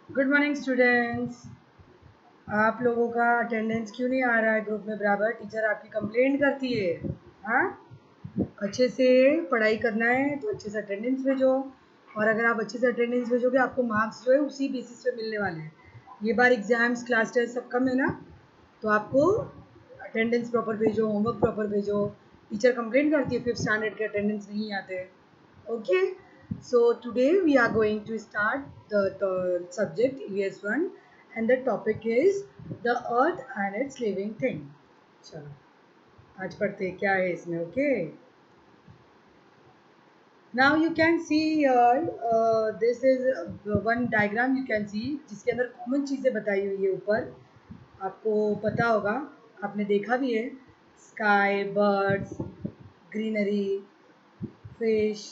Good morning students. आप लोगों का अटेंडेंस क्यों नहीं आ रहा है ग्रुप में बराबर? टीचर आपकी कंप्लेंट करती है। हाँ, अच्छे से पढ़ाई करना है तो अच्छे से अटेंडेंस भेजो। और अगर आप अच्छे से अटेंडेंस भेजोगे आपको मार्क्स जो है उसी बेसिस पे मिलने वाले हैं। ये बार एग्जाम्स क्लास टेस्ट सब कम है ना, तो आपको अटेंडेंस प्रॉपर भेजो, होमवर्क प्रॉपर भेजो। टीचर कंप्लेंट करती है फिफ्थ स्टैंडर्ड के अटेंडेंस नहीं आते। Okay, so today we are going to start the subject ES1 and the topic is the earth and its living thing. चलो आज पढ़ते हैं क्या है इसमें। Okay, now you can see here this is one diagram you can see जिसके अंदर common चीज़ें बताई हुई है। ऊपर आपको पता होगा, आपने देखा भी है, sky, birds, greenery, fish,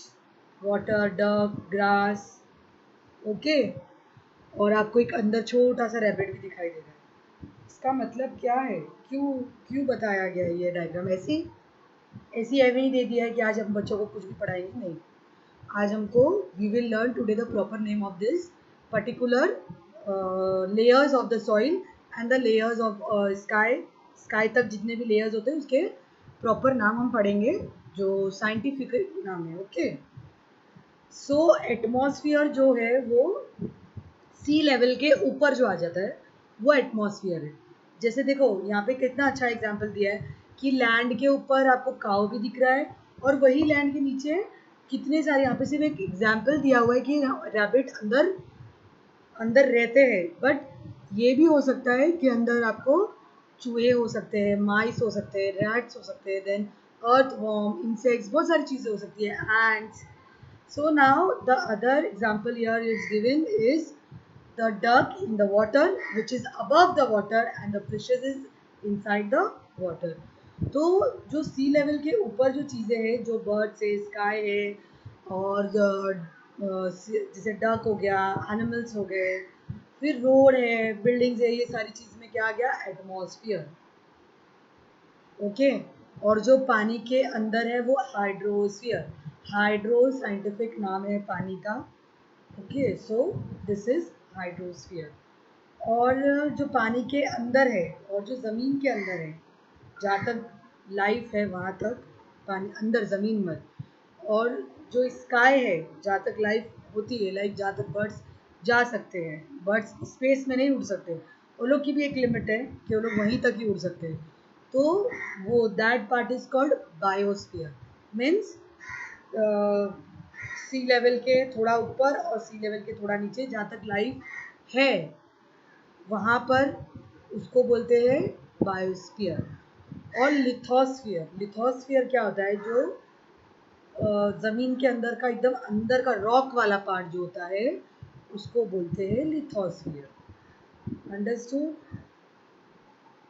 water, duck, grass. Okay, और आपको एक अंदर छोटा सा रैबिट भी दिखाई दे रहा है। इसका मतलब क्या है? क्यों क्यों बताया गया है ये डायग्राम? ऐसी ऐसी एवे ही दे दिया है कि आज हम बच्चों को कुछ भी पढ़ाएंगे नहीं। आज हमको we will learn today the proper name of this particular layers of the soil and the layers of sky. Sky तक जितने भी लेयर्स होते हैं उसके प्रॉपर नाम हम पढ़ेंगे, जो साइंटिफिक नाम है। ओके, सो एटमॉस्फेयर जो है वो सी लेवल के ऊपर जो आ जाता है वो एटमॉस्फेयर है। जैसे देखो यहाँ पे कितना अच्छा एग्जांपल दिया है कि लैंड के ऊपर आपको काऊ भी दिख रहा है और वही लैंड के नीचे कितने सारे, यहाँ पे सिर्फ एक एग्जांपल दिया हुआ है कि रैबिट अंदर अंदर रहते हैं, बट ये भी हो सकता है कि अंदर आपको चूहे हो सकते हैं, माइस हो सकते हैं, रैट्स हो सकते हैं, देन अर्थवॉर्म, इंसेक्ट्स, बहुत सारी चीज़ें हो सकती है, ends. So now the other example here is given is the duck in the water which is above the water and the fishes is inside the water. तो जो सी लेवल के ऊपर जो चीज़ें हैं, जो बर्ड्स है, स्काई है, और जैसे डक हो गया, एनिमल्स हो गए, फिर रोड है, बिल्डिंग्स है, ये सारी चीज़ में क्या आ गया? एटमॉस्फियर। ओके, और जो पानी के अंदर है वो हाइड्रोस्फियर। हाइड्रो साइंटिफिक नाम है पानी का। Okay, so this is hydrosphere. और जो पानी के अंदर है और जो ज़मीन के अंदर है, जहाँ तक लाइफ है वहाँ तक पानी अंदर, ज़मीन में। और जो स्काई है जहाँ तक लाइफ होती है, लाइक जहाँ तक बर्ड्स जा सकते हैं, बर्ड्स स्पेस में नहीं उड़ सकते, वो लोग की भी एक लिमिट है कि वो लोग वहीं तक ही उड़ सकते हैं। तो वो that part is called biosphere. Means sea level के थोड़ा ऊपर और सी लेवल के थोड़ा नीचे जहाँ तक लाइफ है वहाँ पर उसको बोलते हैं बायोस्फीयर। और लिथोस्फियर, लिथोस्फियर क्या होता है? जो ज़मीन के अंदर का एकदम अंदर का रॉक वाला पार्ट जो होता है उसको बोलते हैं लिथोस्फियर। अंडरस्टूड?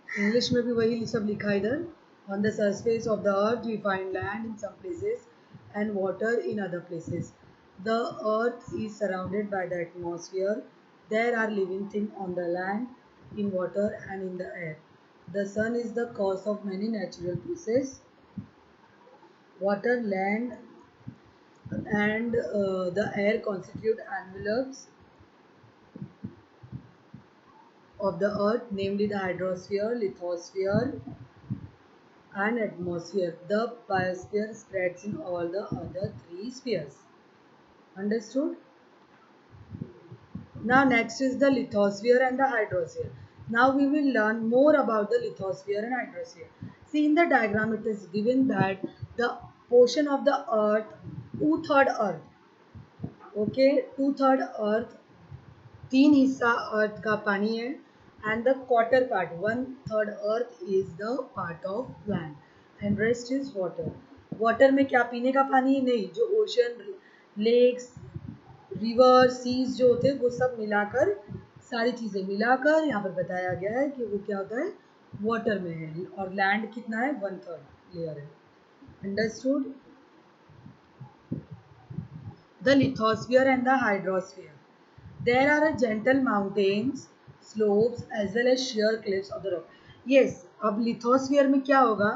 इंग्लिश में भी वही सब लिखा है इधर। On the surface of the earth we find land in some places and water in other places. The earth is surrounded by the atmosphere. There are living thing on the land, in water and in the air. The sun is the cause of many natural processes. Water, land, and the air constitute envelopes of the earth, namely the hydrosphere, lithosphere, and atmosphere. The biosphere spreads in all the other three spheres. Understood? Now next is the lithosphere and the hydrosphere. Now we will learn more about the lithosphere and hydrosphere. See, in the diagram it is given that the portion of the earth, two-third earth, okay, two-third earth, तीन हिस्सा अर्थ का पानी है, and the quarter part, one third earth is the part of land and rest is water. Water में क्या पीने का पानी? नहीं, जो ओशन, लेक्स, रिवर, सीज जो होते हैं वो सब मिलाकर, सारी चीज़ें मिलाकर यहाँ पर बताया गया है कि वो क्या होता है? वाटर में है। और लैंड कितना है? वन थर्ड लेयर है। Understood? The lithosphere and the hydrosphere. There are a gentle mountains, slopes as well as sheer cliffs of the rock. Yes, अब लिथोस्फियर में क्या होगा?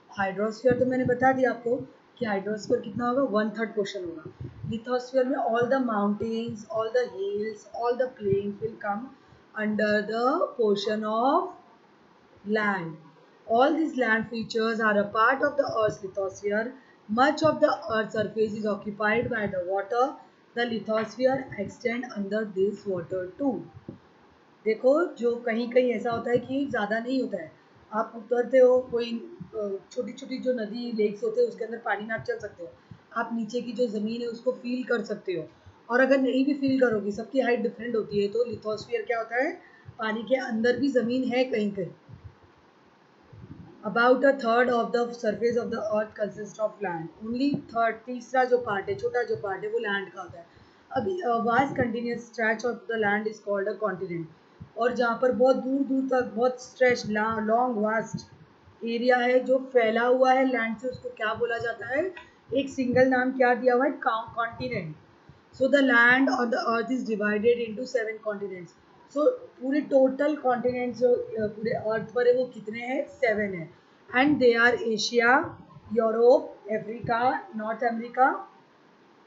हाइड्रोस्फियर तो मैंने बता दिया आपको कि हाइड्रोस्फियर कितना होगा? वन थर्ड पोर्शन होगा। lithosphere में all the mountains, all the hills, all the plains will come under the portion of land. All these land features are a part of the Earth's lithosphere. Much of the Earth's surface is occupied by the water. The lithosphere extend under this water too. देखो जो कहीं कहीं ऐसा होता है कि ज़्यादा नहीं होता है, आप उतरते हो कोई छोटी छोटी जो नदी लेक्स होते हैं उसके अंदर पानी में आप चल सकते हो, आप नीचे की जो ज़मीन है उसको फील कर सकते हो, और अगर नहीं भी फील करोगे, सबकी हाइट डिफरेंट होती है, तो लिथोस्फीयर क्या होता है, पानी के अंदर भी ज़मीन है कहीं कहीं. About a third of the surface of the earth consist of land. Only third, तीसरा जो पार्ट है, छोटा जो पार्ट है वो लैंड का होता है. अभी vast continuous stretch of the land is called a continent. और जहाँ पर बहुत दूर दूर तक बहुत स्ट्रेच लॉन्ग वास्ट एरिया है जो फैला हुआ है लैंड से, उसको क्या बोला जाता है, एक सिंगल नाम क्या दिया हुआ है, continent. So the land on the earth is divided into 7 continents. So पूरे टोटल कॉन्टिनेंट जो पूरे अर्थ पर है वो कितने हैं, 7 है. And they are Asia, Europe, Africa, North America,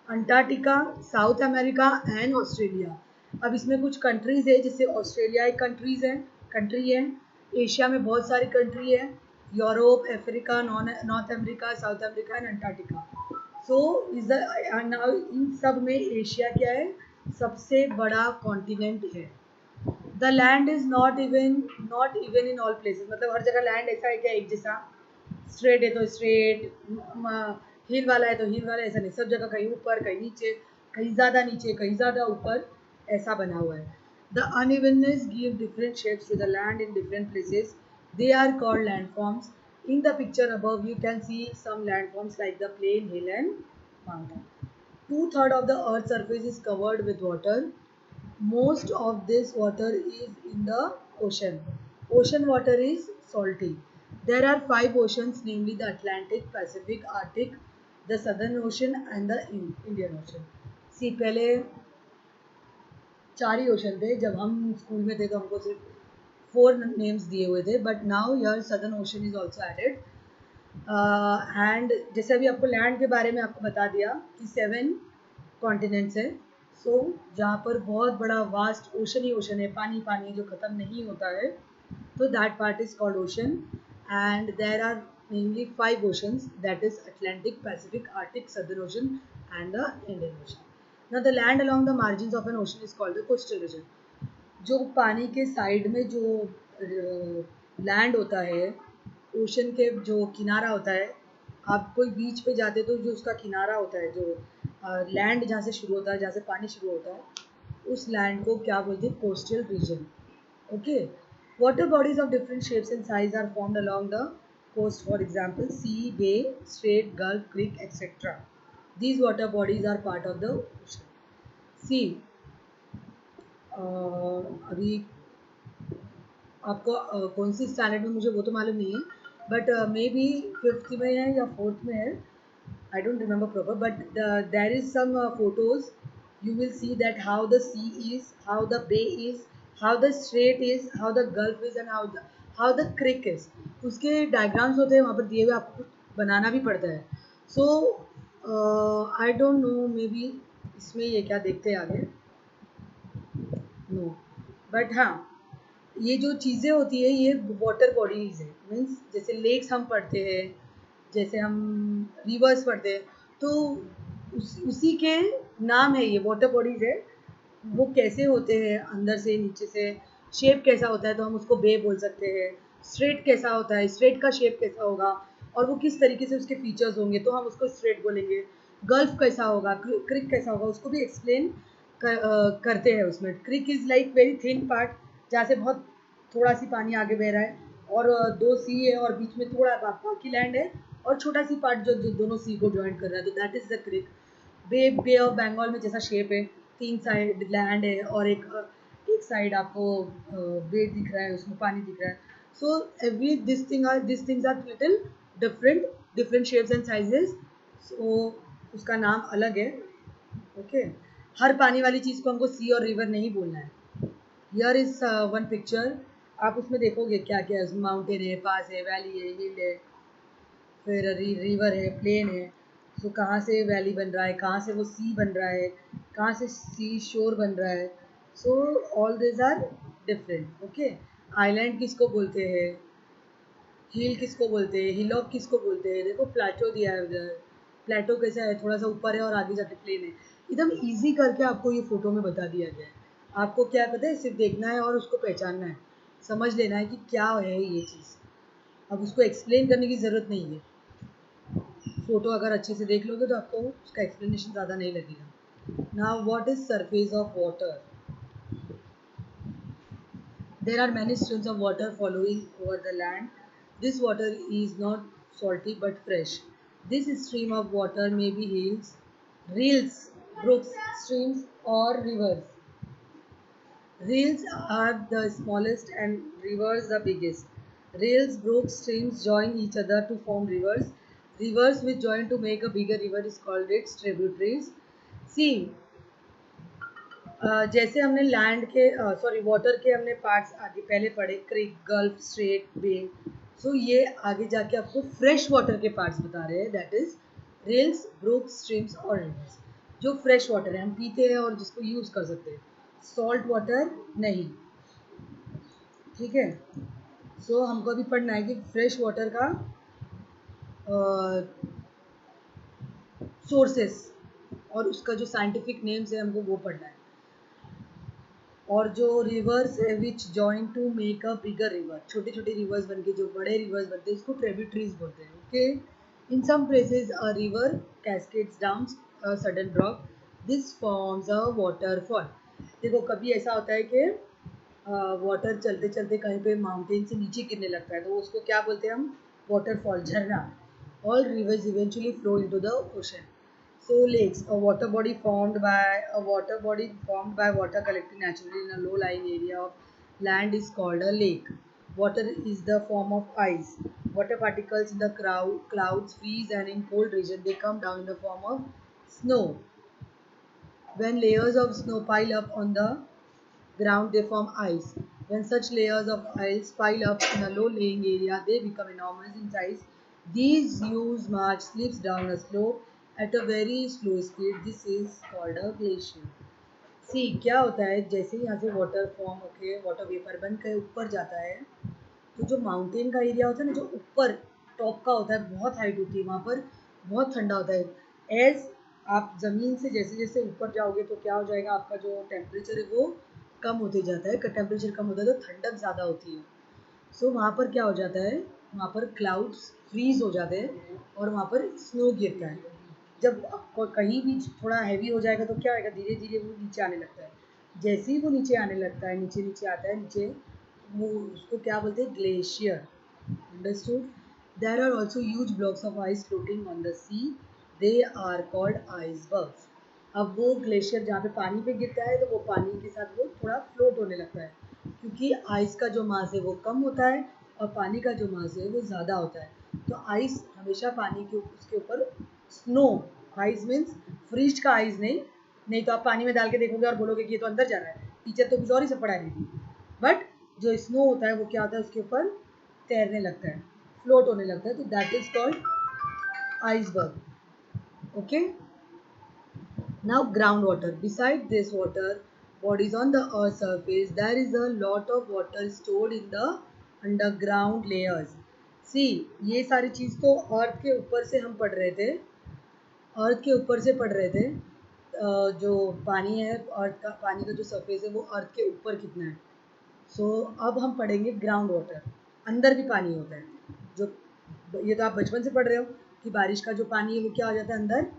Antarctica, South America and Australia. अब इसमें कुछ कंट्रीज है, जैसे ऑस्ट्रेलिया एक कंट्री है, एशिया में बहुत सारी कंट्री है, Europe, Africa, North America, south America and Antarctica. So is in सब में एशिया क्या है, सबसे बड़ा कॉन्टिनेंट है. The land is not even in all places. मतलब हर जगह लैंड ऐसा है क्या एक जैसा, स्ट्रेट है तो स्ट्रेट, हिल वाला है तो हिल वाला, ऐसा नहीं, सब जगह कहीं ऊपर कहीं नीचे, कहीं ज़्यादा नीचे कहीं ज़्यादा ऊपर, ऐसा बना हुआ है. The unevenness give different shapes to the land in different places. They are called landforms. In the picture above you can see some landforms like the plain, hill and mountain. 2/3 of the earth's surface is covered with water. Most of this water is in the ocean. Ocean water is salty. There are 5 oceans, namely the Atlantic, Pacific, Arctic, the Southern Ocean and the Indian Ocean. See, पहले 4 ही ocean थे, जब हम school में थे तो हमको सिर्फ 4 names दिए हुए थे, but now your southern ocean is also added. And जैसे अभी आपको लैंड के बारे में आपको बता दिया कि 7 कॉन्टिनेंट्स है. सो जहाँ पर बहुत बड़ा वास्ट ओशन ही ओशन है, पानी पानी जो ख़त्म नहीं होता है, तो that part is called ocean. And there are mainly 5 oceans, that is Atlantic, Pacific, Arctic, southern ocean and the Indian ocean. Now the land along the margins of an ocean is called the coastal region. जो पानी के side में जो land होता है, ocean के जो किनारा होता है, आप कोई बीच पे जाते तो जो उसका किनारा होता है, जो लैंड जहाँ से शुरू होता है, जहाँ से पानी शुरू होता है, उस लैंड को क्या बोलते हैं, coastal region. Okay. Water bodies of different shapes and size are formed along the coast, for example sea, bay, strait, gulf, creek, etc. These water bodies are part of the ocean. See, अभी आपको कौन सी standard में मुझे वो तो मालूम नहीं है, बट मे बी 5th में है या 4th में है, I don't remember proper, but there is some photos. You will see that how the sea is, how the bay is, how the strait is, how the gulf is, and how the creek is. उसके diagrams होते हैं वहाँ पर दिए हुए, आपको कुछ बनाना भी पड़ता है. So I don't know, maybe इसमें ये क्या देखते हैं आगे, नो, बट हाँ, ये जो चीज़ें होती है ये वाटर बॉडीज है. मीन्स जैसे लेक्स हम पढ़ते हैं, जैसे हम रिवर्स पढ़ते हैं, तो उसी के नाम है, ये वाटर बॉडीज है. वो कैसे होते हैं, अंदर से नीचे से शेप कैसा होता है, तो हम उसको बे बोल सकते हैं. स्ट्रेट कैसा होता है, स्ट्रेट का शेप कैसा होगा और वो किस तरीके से उसके फीचर्स होंगे, तो हम उसको स्ट्रेट बोलेंगे. गल्फ कैसा होगा, क्रिक कैसा होगा, उसको भी एक्सप्लेन करते हैं उसमें. Creek is like very thin part, जहाँ से बहुत थोड़ा सी पानी आगे बह रहा है, और 2 सी है और बीच में थोड़ा बाकी लैंड है, और छोटा सी पार्ट जो दोनों सी को ज्वाइन कर रहा है, तो that is the creek. Bay of Bengal में जैसा शेप है, 3 साइड लैंड है और एक साइड आपको बे दिख रहा है, उसमें पानी दिख रहा है. So every this things are little different shapes and sizes. So उसका नाम अलग है. ओके. हर पानी वाली चीज़ को हमको सी और रिवर नहीं बोलना है. हियर इज वन पिक्चर, आप उसमें देखोगे क्या क्या है. माउंटेन है, पास है, वैली है, हिल है, फिर रिवर है, प्लेन है. तो कहाँ से वैली बन रहा है, कहाँ से वो सी बन रहा है, कहाँ से सी शोर बन रहा है. So all this are different. Okay. Island किसको बोलते हैं, हिल किसको बोलते हैं, हिलॉक किसको बोलते हैं. देखो प्लेटो दिया है उधर. प्लेटो कैसा है, थोड़ा सा ऊपर है और आगे जाके प्लेन है. एकदम इजी करके आपको ये फोटो में बता दिया गया है. आपको क्या पता है, सिर्फ देखना है और उसको पहचानना है, समझ लेना है कि क्या है ये चीज़. अब उसको एक्सप्लेन करने की ज़रूरत नहीं है. फोटो अगर अच्छे से देख लोगे तो आपको उसका एक्सप्लेनेशन ज़्यादा नहीं लगेगा. Now what is surface of water. There are many streams of water following over the land. This water is not salty but fresh. This stream of water may be hills, rills, brooks, streams, or rivers. Rills are the smallest and rivers the biggest. Rills, brooks, streams join each other to form rivers. Rivers which join to make a bigger river is called its tributaries. See, जैसे हमने land के sorry water के हमने parts आगे पहले पढ़े, क्रिक, gulf, straight, बे. सो ये आगे जाके आपको फ्रेश वाटर के पार्ट्स बता रहे हैं, that is rills, brook, streams और रिवर्स. जो फ्रेश वाटर है हम पीते हैं और जिसको यूज़ कर सकते हैं, सॉल्ट वाटर नहीं. ठीक है. सो हमको अभी पढ़ना है कि फ्रेश वाटर का सोर्सेस और उसका जो साइंटिफिक नेम्स है हमको वो पढ़ना है. और जो rivers which join to make a bigger river, छोटे छोटे रिवर्स बन के जो बड़े रिवर्स बनते हैं उसको ट्रिब्यूटरीज बोलते हैं. Okay. In some places a river cascades down a sudden drop. This forms a waterfall. देखो कभी ऐसा होता है कि वाटर चलते चलते कहीं पे माउंटेन से नीचे गिरने लगता है तो उसको क्या बोलते हैं हम, वाटरफॉल, झरना. All reverse eventually flow into the ocean. So lakes, a water body formed by water collecting naturally in a low-lying area of land is called a lake. Water is the form of ice. Water particles in the clouds freeze and in cold region they come down in the form of snow. When layers of snow pile up on the ground they form ice. When such layers of ice pile up in a low-lying area, they become enormous in size. These huge march slips down a slope at a very slow speed. This is called a glacier. सी क्या होता है, जैसे ही यहाँ से water form होके water vapour बन के ऊपर जाता है तो जो माउंटेन का एरिया होता है ना, जो ऊपर टॉप का होता है, बहुत हाइट होती है वहाँ पर, बहुत ठंडा होता है. एज आप ज़मीन से जैसे जैसे ऊपर जाओगे तो क्या हो जाएगा, आपका जो टेम्परेचर है वो कम होते जाता है. टेम्परेचर कम होता है तो ठंडक ज़्यादा होती है. सो वहाँ पर क्या हो जाता है, वहाँ पर क्लाउड्स फ्रीज हो जाते हैं और वहाँ पर स्नो गिरता है. जब कहीं भी थोड़ा हैवी हो जाएगा तो क्या होगा, धीरे धीरे वो नीचे आने लगता है. जैसे ही वो नीचे आने लगता है, नीचे नीचे आता है नीचे, वो उसको क्या बोलते हैं, glacier. Understood. There are also huge blocks of ice floating on the sea. They are called icebergs. अब वो ग्लेशियर जहाँ पे पानी पे गिरता है तो वो पानी के साथ वो थोड़ा फ्लोट होने लगता है, क्योंकि आइस का जो मास है वो कम होता है और पानी का जो मास है वो ज़्यादा होता है. तो आइस हमेशा पानी के उसके ऊपर, स्नो, आइस मीन्स फ्रीज का आइस नहीं. नहीं तो आप पानी में डाल के देखोगे और बोलोगे कि ये तो अंदर जा रहा है, टीचर तो कुछ और ही सब पढ़ा रही थी. बट जो स्नो होता है वो क्या होता है, उसके ऊपर तैरने लगता है, फ्लोट होने लगता है, तो that is called iceberg. Okay. Now groundwater. Beside this water bodies on the earth surface, there is a lot of water stored in the underground layers. See, ये सारी चीज़ तो अर्थ के ऊपर से हम पढ़ रहे थे, अर्थ के ऊपर से पढ़ रहे थे. जो पानी है, अर्थ का पानी का जो सरफेस है वो अर्थ के ऊपर कितना है. सो अब हम पढ़ेंगे ग्राउंड वाटर. अंदर भी पानी होता है. जो ये तो आप बचपन से पढ़ रहे हो कि बारिश का जो पानी है वो क्या हो जाता है, अंदर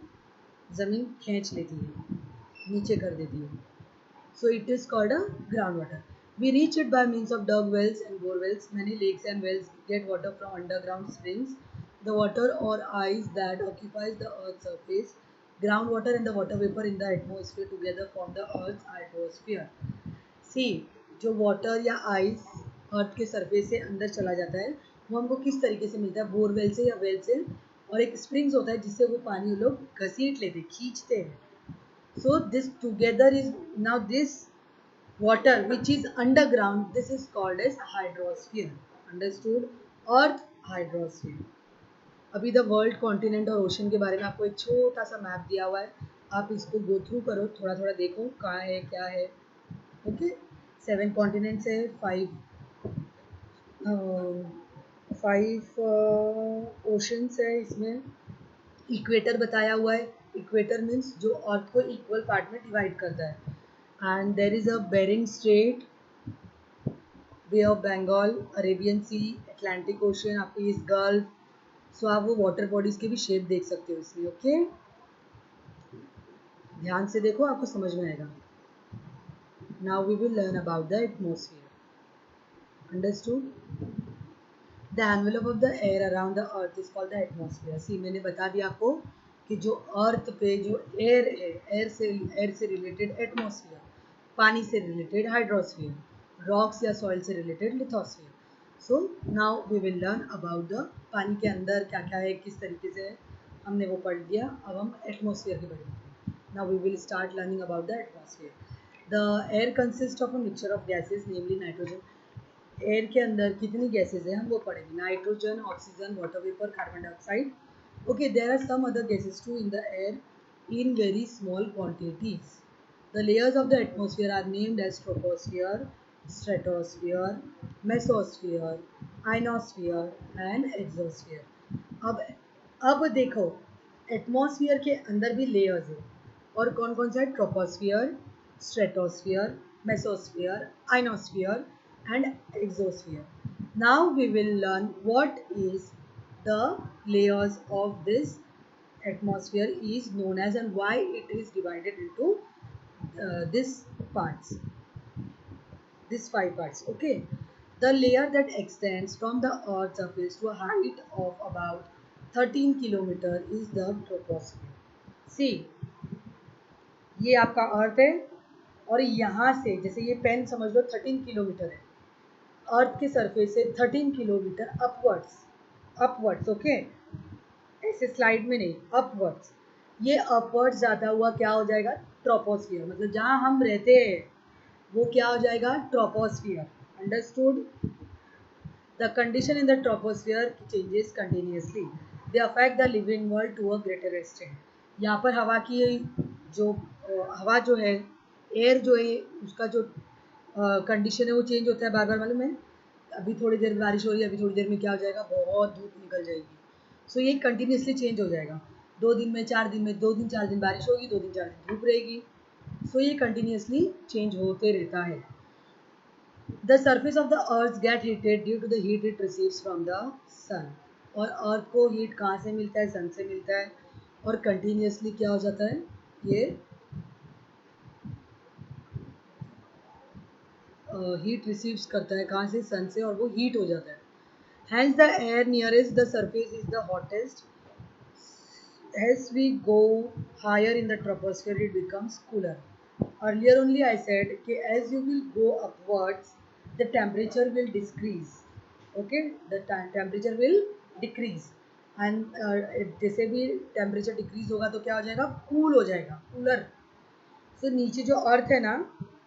ज़मीन खींच लेती है, नीचे कर देती है. So it is called a groundwater. We reach it by means of dug wells and bore wells. Many lakes and wells get water from underground springs. The water or ice that occupies the earth's surface, groundwater and the water vapor in the atmosphere together form the earth's hydrosphere. See, जो water या ice अर्थ के surface से अंदर चला जाता है वो हमको किस तरीके से मिलता है, बोरवेल से या वेल से, और एक स्प्रिंग्स होता है जिससे वो पानी लोग घसीट लेते, खींचते हैं. So this together is, now this water which is underground, this is called as hydrosphere. Understood? Earth hydrosphere. अभी द वर्ल्ड कॉन्टिनेंट और ओशन के बारे में आपको एक छोटा सा मैप दिया हुआ है, आप इसको गो थ्रू करो, थोड़ा थोड़ा देखो कहाँ है क्या है। ओके, 7 कॉन्टिनेंट्स है, 5 ओशंस है इसमें। इक्वेटर बताया हुआ है, इक्वेटर मीन्स जो अर्थ को इक्वल पार्ट में डिवाइड करता है। And there is a Bering strait, bay of Bengal, Arabian sea, Atlantic ocean, आपको इस गल्फ। सो आप वो वाटर बॉडीज के भी शेप देख सकते हो इसमें। ओके, ध्यान से देखो, आपको समझ में आएगा। Now we will learn about the atmosphere. Understood? The envelope of the air around the earth is called the atmosphere. See, मैंने बता दिया आपको कि जो अर्थ पे जो एयर है, एयर से रिलेटेड एटमोसफियर, पानी से रिलेटेड हाइड्रोस्फियर, रॉक्स या सॉइल से related lithosphere. So now we will learn about the पानी के अंदर क्या क्या है, किस तरीके से है, हमने वो पढ़ लिया। अब हम एटमोसफियर के बारे में, now we will start learning about the atmosphere. The air consist of a mixture of gases, namely nitrogen. Air के अंदर कितनी गैसेज हैं हम वो पढ़ेंगे, nitrogen, oxygen, water vapour, carbon dioxide. Okay, there are some other gases too in the air in very small quantities. The layers of the atmosphere are named as troposphere, stratosphere, mesosphere, ionosphere and exosphere. अब अब देखो, atmosphere के अंदर भी layers है, और कौन कौन सा है? Troposphere, stratosphere, mesosphere, ionosphere and exosphere. Now we will learn what is the layers of this atmosphere is known as and why it is divided into this parts, these 5 parts. Okay, the layer that extends from the earth's surface to a height of about 13 kilometer is the troposphere. See, ये आपका अर्थ है, और यहाँ से जैसे ये pen समझ लो 13 kilometre है, अर्थ के सरफेस से 13 किलोमीटर अपवर्ड्स, अपवर्ड्स। ओके, ऐसे स्लाइड में नहीं, अपवर्ड्स। ये अपवर्ड्स जाता हुआ क्या हो जाएगा? ट्रोपोस्फियर, मतलब जहाँ हम रहते हैं वो क्या हो जाएगा? Troposphere. Understood? The condition in the troposphere changes continuously, they affect the living world to a greater extent. यहाँ पर हवा की जो हवा जो है, एयर जो है, उसका जो कंडीशन है वो चेंज होता है बार बार, मालूम है? अभी थोड़ी देर में बारिश हो रही है, अभी थोड़ी देर में क्या हो जाएगा? बहुत धूप निकल जाएगी। सो ये कंटिन्यूसली चेंज हो जाएगा, 2 दिन में, 4 दिन में, 2 दिन 4 दिन बारिश होगी, 2 दिन 4 दिन धूप रहेगी। सो ये कंटिन्यूसली चेंज होते रहता है। The surface of the earth get heated due to the heat it receives from the sun. और अर्थ को हीट कहाँ से मिलता है? सन से मिलता है, और कंटिन्यूसली क्या हो जाता है? ये हीट रिसीव्स करता है कहाँ से? सन से, और वो हीट हो जाता है। Hence the air nearest the surface is the hottest. As we go higher in the troposphere, it becomes cooler. Earlier only I said कि as you will go upwards, the temperature will decrease. Okay, the temperature will decrease. And जैसे भी temperature decrease होगा तो क्या हो जाएगा? Cool हो जाएगा, cooler. तो नीचे जो अर्थ है ना,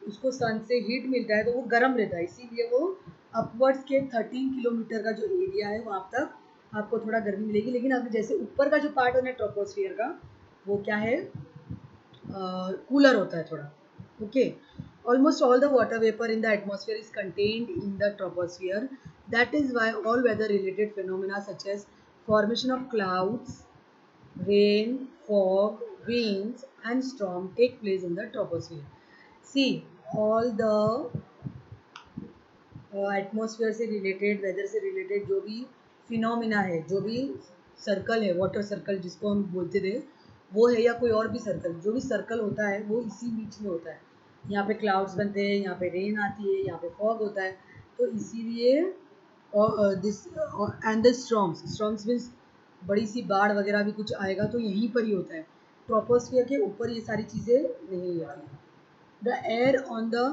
उसको सन से हीट मिलता है तो वो गर्म रहता है, इसीलिए वो अपवर्ड्स के 13 किलोमीटर का जो एरिया है वहाँ तक आपको थोड़ा गर्मी मिलेगी। लेकिन अब जैसे ऊपर का जो पार्ट है ट्रोपोस्फियर का, वो क्या है? कूलर होता है थोड़ा। Okay, almost all the water vapour in the atmosphere is contained in the troposphere. That is why all weather related phenomena such as formation of clouds, rain, fog, winds and storm take place in the troposphere. See, all the atmosphere से related, weather से related जो भी phenomena है, जो भी circle है, water circle जिसको हम बोलते थे, वो है, या कोई और भी सर्कल, जो भी सर्कल होता है वो इसी बीच में होता है। यहाँ पे क्लाउड्स बनते हैं, यहाँ पे रेन आती है, यहाँ पे फॉग होता है, तो इसीलिए this and the storms, storms means बड़ी सी बाढ़ वगैरह भी कुछ आएगा तो यहीं पर ही होता है, ट्रोपोस्फियर के ऊपर ये सारी चीज़ें नहीं होती। The air on the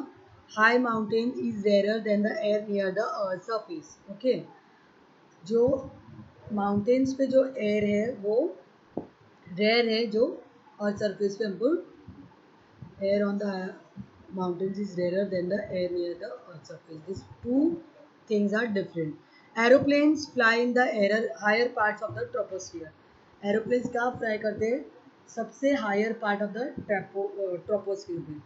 high mountain is rarer than the air near the earth surface. Okay, जो माउंटेन्स पे जो एयर है वो रेयर है, जो अर्थ सरफेस पे हमको air on the mountains is rarer than the air near the earth surface. These two things are different. Aeroplanes fly in the air higher parts of the troposphere. Aeroplanes कहाँ fly करते हैं? सबसे higher part of the troposphere में।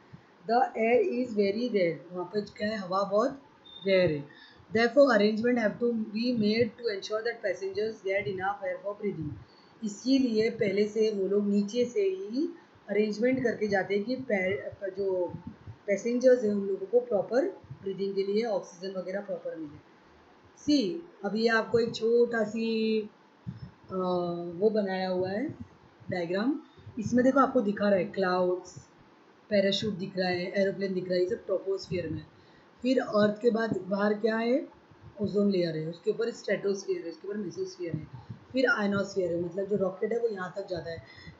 The air is very rare, वहाँ पे क्या है, हवा बहुत रेयर है। Therefore, arrangement have to be made to ensure that passengers get enough air for breathing. इसीलिए पहले से वो लोग नीचे से ही अरेंजमेंट करके जाते हैं कि जो पैसेंजर्स हैं उन लोगों को प्रॉपर ब्रीदिंग के लिए ऑक्सीजन वगैरह प्रॉपर मिले। सी, अभी आपको एक छोटा सी वो बनाया हुआ है डायग्राम। इसमें देखो आपको दिखा रहा है क्लाउड्स, पैराशूट दिख रहा है, एरोप्लेन दिख रहा है, ये सब ट्रोपोस्फियर में। फिर अर्थ के बाद बाहर क्या है? ओजोन लेयर है, उसके ऊपर स्ट्रेटोस्फियर है, उसके ऊपर मेसोस्फियर है, फिर आयनोस्फियर है, मतलब जो रॉकेट है वो यहाँ तक जाता है।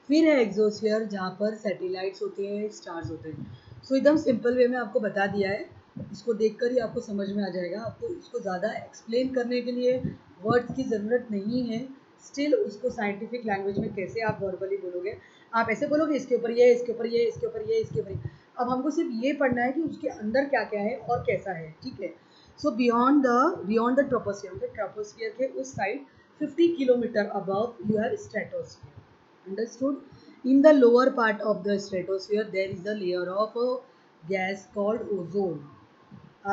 फिर है एक्सोस्फियर जहाँ पर सैटेलाइट्स होते हैं, स्टार्स होते हैं। सो एकदम सिंपल वे में आपको बता दिया है, इसको देखकर ही आपको समझ में आ जाएगा। आपको इसको ज़्यादा एक्सप्लेन करने के लिए वर्ड्स की ज़रूरत नहीं है। स्टिल उसको साइंटिफिक लैंग्वेज में कैसे आप वर्बली बोलोगे? आप ऐसे बोलोगे इसके ऊपर ये, इसके ऊपर ये, इसके ऊपर ये, इसके ऊपर ये। अब हमको सिर्फ ये पढ़ना है कि उसके अंदर क्या क्या है और कैसा है, ठीक है। सो बियॉन्ड द ट्रोपोस्फियर, मतलब ट्रोपोस्फियर के उस side 50 kilometre above you have stratosphere. Understood? In the lower part of the stratosphere there is a layer of gas called ozone.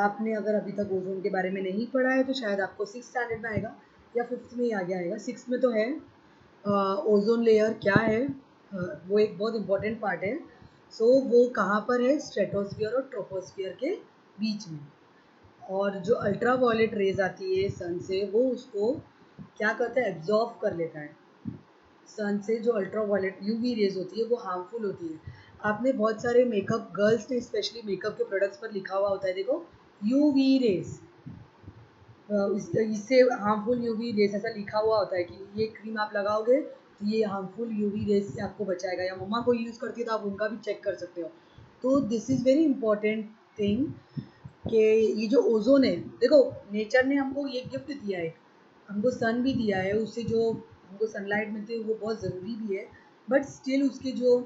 आपने अगर अभी तक ओजोन के बारे में नहीं पढ़ा है तो शायद आपको 6th स्टैंडर्ड में आएगा या 5th में ही आगे आएगा। 6th में तो है। ओजोन लेयर क्या है? वो एक बहुत इंपॉर्टेंट पार्ट है। सो वो कहाँ पर है? स्ट्रेटोस्फियर और ट्रोपोस्फियर के बीच में। और जो अल्ट्रा वायलेट रेज आती है सन से, वो उसको क्या करता है? एब्जॉर्ब कर लेता है। सन से जो अल्ट्रा वायलेट यूवी रेज होती है वो हार्मफुल होती है। आपने बहुत सारे मेकअप, गर्ल्स ने स्पेशली मेकअप के प्रोडक्ट्स पर लिखा हुआ होता है, देखो यूवी रेज, इससे हार्मफुल यूवी रेस ऐसा लिखा हुआ होता है कि ये क्रीम आप लगाओगे तो ये हार्मफुल यूवी रेस से आपको बचाएगा। या मम्मा कोई यूज़ करती है तो आप उनका भी चेक कर सकते हो। तो this is very important thing कि ये जो ओजोन है, देखो नेचर ने हमको ये गिफ्ट दिया है, हमको सन भी दिया है, उससे जो हमको सनलाइट मिलती है वो बहुत ज़रूरी भी है। बट स्टिल उसके जो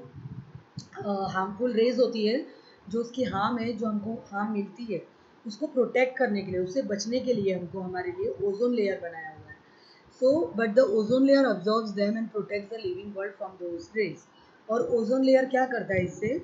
हार्मफुल रेज होती है, जो उसकी हार्म है, जो हमको हार्म मिलती है, उसको प्रोटेक्ट करने के लिए, उससे बचने के लिए हमको हमारे लिए ओजोन लेयर बनाया हुआ है। So but the ozone layer absorbs them and protects the living world from those rays. और ओजोन लेयर क्या करता है? इससे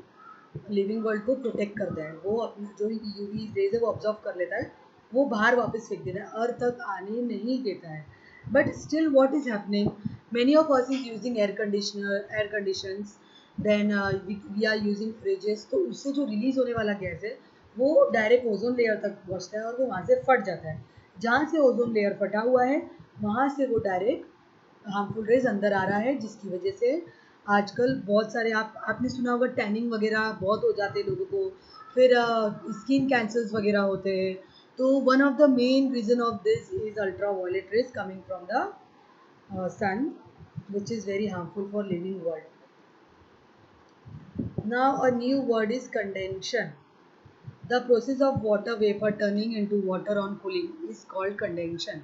लिविंग वर्ल्ड को प्रोटेक्ट करता है। वो अपनी जो यूवी रेज है वो ऑब्जॉर्व कर लेता है, वो बाहर वापस फेंक देता है, अर्थ तक आने नहीं देता है। But still what is happening, many of us is using air conditions, then we are using fridges, तो उससे जो रिलीज होने वाला गैस है वो डायरेक्ट ओजोन लेयर तक पहुंचता है और वो वहाँ से फट जाता है। जहाँ से ओजोन लेयर फटा हुआ है वहाँ से वो डायरेक्ट हार्मफुल रेज अंदर आ रहा है, जिसकी वजह से आजकल बहुत सारे आपने सुना होगा टैनिंग वगैरह बहुत हो जाते हैं लोगों को, फिर स्किन कैंसर्स वगैरह होते हैं। तो one of the main reason of this is ultra violet rays coming from the sun, which is very harmful for living world. Now a new word is condensation. The process of water vapor turning into water on cooling is called condensation.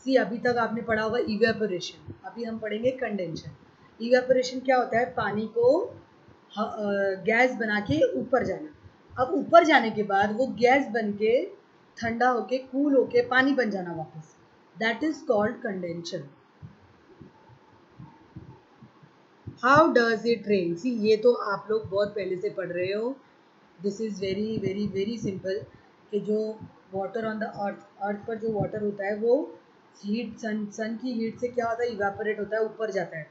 See, अभी तक आपने पढ़ा होगा evaporation, अभी हम पढ़ेंगे कंडेंशन। Evaporation क्या होता है? पानी को गैस बना के ऊपर जाना। अब ऊपर जाने के बाद वो गैस बन के ठंडा होके कूल होके पानी बन जाना वापस, that is called condensation. How does it rain? See, ये तो आप लोग बहुत पहले से पढ़ रहे हो। This is very very very simple कि जो वाटर ऑन द अर्थ पर जो वाटर होता है वो हीट, सन की हीट से क्या होता है? इवेपोरेट होता है, ऊपर जाता है।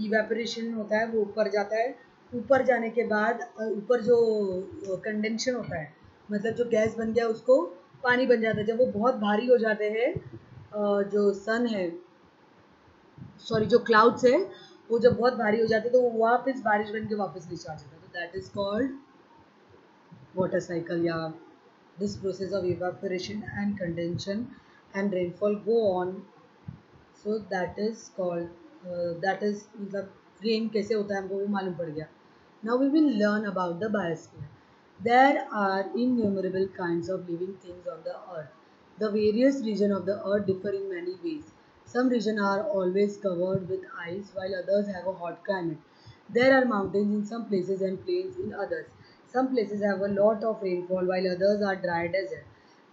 इवेपोरेशन होता है, वो ऊपर जाता है। ऊपर जाने के बाद ऊपर जो कंडेंशन होता है, मतलब जो गैस बन गया उसको पानी बन जाता है। जब वो बहुत भारी हो जाते हैं, जो सन है, सॉरी जो क्लाउड्स है, वो जब बहुत भारी हो जाते हैं तो वो वापस बारिश बन के वापस नीचे आ जाता है। तो that is called water cycle, yeah. This process of evaporation and condensation and rainfall go on, so that is called that is मतलब rain कैसे होता है हमको वो मालूम पड़ गया। Now we will learn about the biosphere. There are innumerable kinds of living things on the earth. The various regions of the earth differ in many ways. Some regions are always covered with ice while others have a hot climate. There are mountains in some places and plains in others. Some places have a lot of rainfall while others are dry desert.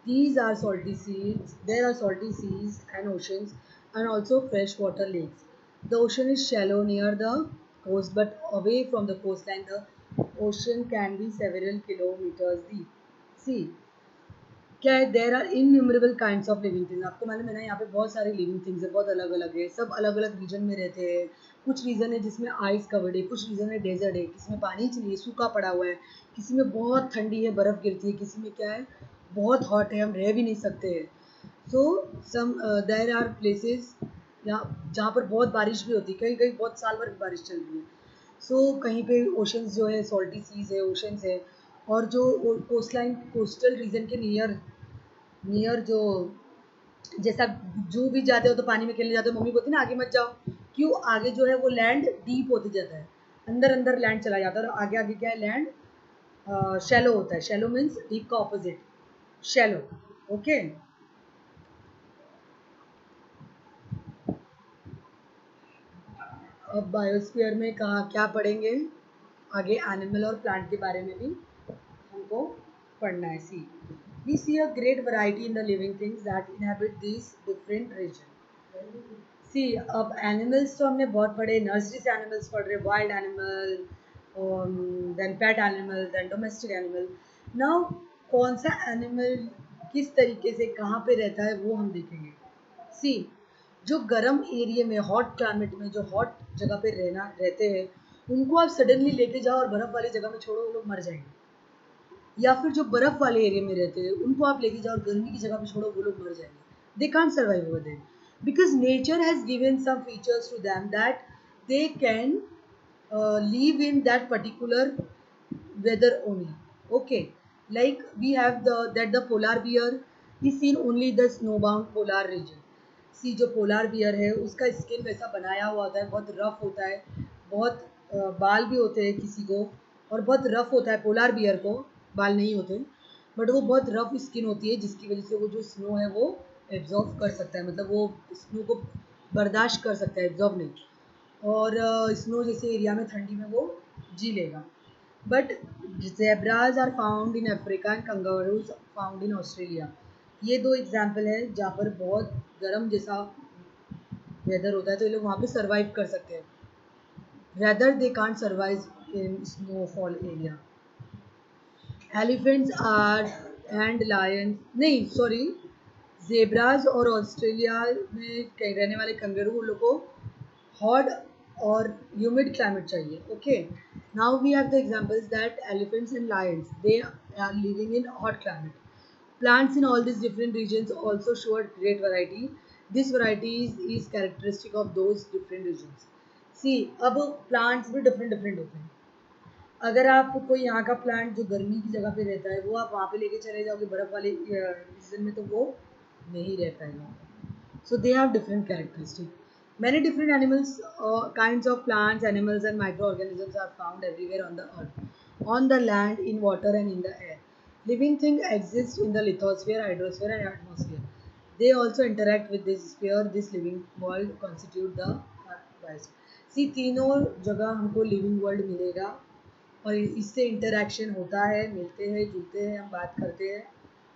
These are salty seas. There are salty seas and oceans and also freshwater lakes. The ocean is shallow near the coast but away from the coastline. The ocean can be several kilometers deep. See, क्या है, there are innumerable kinds of living things. आपको मालूम है ना, यहाँ पे बहुत सारे लिविंग थिंग्स है, बहुत अलग अलग है, सब अलग अलग रीजन में रहते हैं. कुछ रीजन है जिसमें आइस कवर्ड है, कुछ रीजन है डेजर्ट है, किसी में पानी ही नहीं है, सूखा पड़ा हुआ है, किसी में बहुत ठंडी है, बर्फ़ गिरती है, किसी में क्या है, बहुत हॉट है, हम रह भी नहीं सकते हैं. सो सम देर आर प्लेसेस यहाँ जहाँ पर बहुत बारिश भी होती है, कहीं कहीं बहुत साल भर भी बारिश चल रही है. सो कहीं पे ओशंस जो है, सॉल्टी सीज है, ओशंस है. और जो कोस्ट लाइन, कोस्टल रीजन के नियर नियर जो, जैसा जू भी जाते हो तो पानी में खेलने जाते हो, मम्मी बोलती है ना आगे मत जाओ, क्यों, आगे जो है वो लैंड डीप होते जाता है, अंदर अंदर लैंड चला जाता है, और आगे आगे क्या है, लैंड शैलो होता है. शैलो मीन्स डीप का ऑपोजिट, शैलो. ओके. अब बायोस्फीयर में कहाँ क्या पढ़ेंगे आगे, एनिमल और प्लांट के बारे में भी हमको पढ़ना है. सी, we see a great variety in the living things that inhabit these different regions. सी, अब एनिमल्स तो हमने बहुत पढ़े, नर्सरी से एनिमल्स पढ़ रहे, wild animal, then pet animal, then domestic animal. Now कौन सा एनिमल किस तरीके से कहाँ पे रहता है वो हम देखेंगे. सी, जो गर्म एरिया में, हॉट क्लाइमेट में, जो हॉट जगह पे रहते हैं, उनको आप सडनली लेके जाओ और बर्फ़ वाली जगह में छोड़ो, वो लोग मर जाएंगे. या फिर जो बर्फ़ वाले एरिया में रहते हैं उनको आप लेके जाओ और गर्मी की जगह पे छोड़ो, वो लोग मर जाएंगे. They can't survive over there because nature has given some features to them that they can live in that particular weather only. Okay, like we have the polar bear is seen only the snowbound polar region. सी, जो polar bear है उसका skin वैसा बनाया हुआ होता है, बहुत rough होता है, बहुत बाल भी होते हैं किसी को, और बहुत रफ होता है. पोलार बियर को बाल नहीं होते, बट वो बहुत रफ स्किन होती है जिसकी वजह से वो जो स्नो है वो एब्जॉर्व कर सकता है, मतलब वो स्नो को बर्दाश्त कर सकता है, एब्जॉर्व नहीं. और स्नो जैसे एरिया में ठंडी में वो जी लेगा. But zebras are found in Africa and kangaroos found in Australia. ये दो एग्जाम्पल है जहाँ पर बहुत गर्म जैसा वेदर होता है, तो ये लोग वहाँ पे सर्वाइव कर सकते हैं. Rather they can't survive in snowfall area. Elephants are and lion, नहीं सॉरी, जेब्राज और ऑस्ट्रेलिया में रहने वाले कंगारू लोग को हॉट और ह्यूमिड क्लाइमेट चाहिए. Okay, now we have the examples that elephants and lions they are living in hot climate. Plants in all these different regions also show a great variety. This variety is characteristic of those different regions. See, अब plants भी different different होते हैं. अगर आप कोई यहाँ का plant जो गर्मी की जगह पे रहता है वो आप वहाँ पे लेके चले जाओगे बर्फ़ वाले रीजन में, तो वो नहीं रह पाएगा. So they have different characteristics. Many different animals, kinds of plants, animals, and microorganisms are found everywhere on the earth, on the land, in water, and in the air. Living things exist in the lithosphere, hydrosphere, and atmosphere. They also interact with this sphere. This living world constitute the biosphere. See, तीनों जगह हमको living world मिलेगा और इससे interaction होता है, मिलते हैं, जुलते हैं, हम बात करते हैं.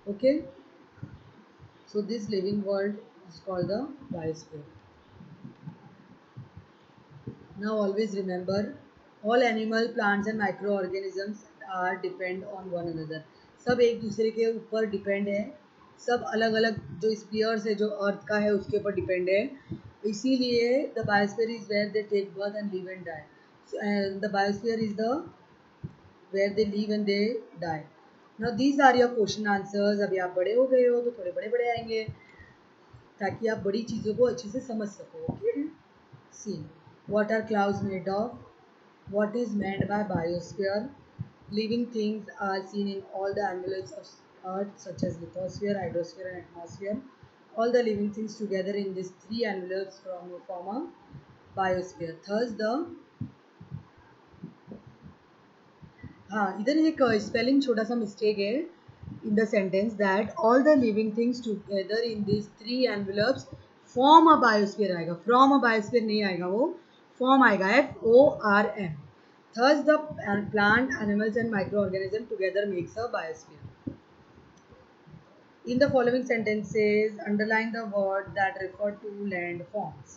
Okay, so this living world is called the biosphere. Now always remember, all animal, plants and microorganisms are depend on one another. सब एक दूसरे के ऊपर डिपेंड है, सब अलग अलग जो स्पीयर्स है, जो अर्थ का है उसके ऊपर डिपेंड है. इसीलिए the biosphere is where they take birth and live and die. And the biosphere is the where they live and they die. Now these are your question answers. अभी आप बड़े हो गए हो तो थोड़े बड़े बड़े आएंगे ताकि आप बड़ी चीज़ों को अच्छे से समझ सको. Okay, see, what are clouds made of? What is meant by biosphere? Living things are seen in all the envelopes of Earth, such as lithosphere, hydrosphere, and atmosphere. All the living things together in these three envelopes form a biosphere. Thus, the हाँ, इधर एक spelling छोटा सा mistake है in the sentence that all the living things together in these three envelopes form a biosphere. आएगा, from a biosphere नहीं आएगा, वो form आएगा, FORM. Thus the plant, animals and microorganism together makes a biosphere. In the following sentences, underline the word that refer to landforms.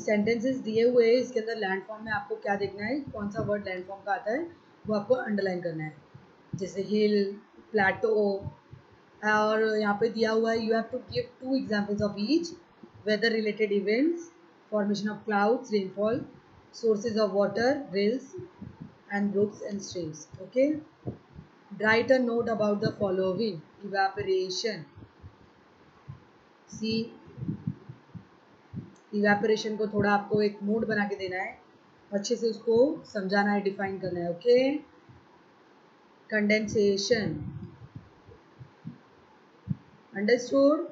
Sentences दिए हुए हैं, इसके अंदर लैंडफॉर्म में आपको क्या देखना है, कौन सा वर्ड लैंडफॉर्म का आता है वो आपको अंडरलाइन करना है, जैसे हिल, प्लेटो, और यहाँ पे दिया हुआ है you have to give 2 examples of each, weather related events, formation of clouds, rainfall, sources of water, rills and brooks and streams. Okay, write a note about the following: evaporation. See, evaporation को थोड़ा आपको एक note बना के देना है, अच्छे से उसको समझाना है, डिफाइन करना है. Okay, condensation, understood?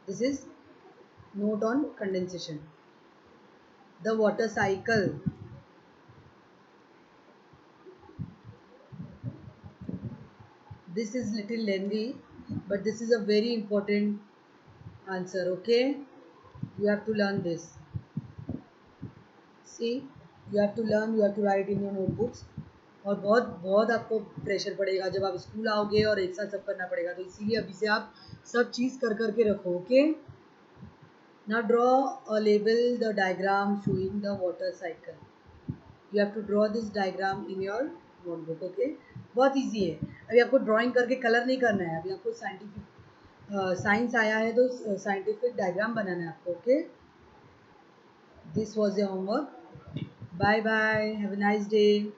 This is note on condensation. The water cycle, this is little lengthy but this is a very important answer. Okay, you have to learn this. See, you have to learn, you have to write in your notebooks. और बहुत बहुत आपको pressure पड़ेगा जब आप school आओगे और एक साथ सब करना पड़ेगा, तो इसीलिए अभी से आप सब चीज़ कर करके रखो. Okay, now draw a label the diagram showing the water cycle. You have to draw this diagram in your notebook. Okay, बहुत ईजी है. अभी आपको ड्राइंग करके कलर नहीं करना है, अभी आपको साइंस आया है तो साइंटिफिक डायग्राम बनाना है आपको. Okay, this was your homework. Bye bye, have a nice day.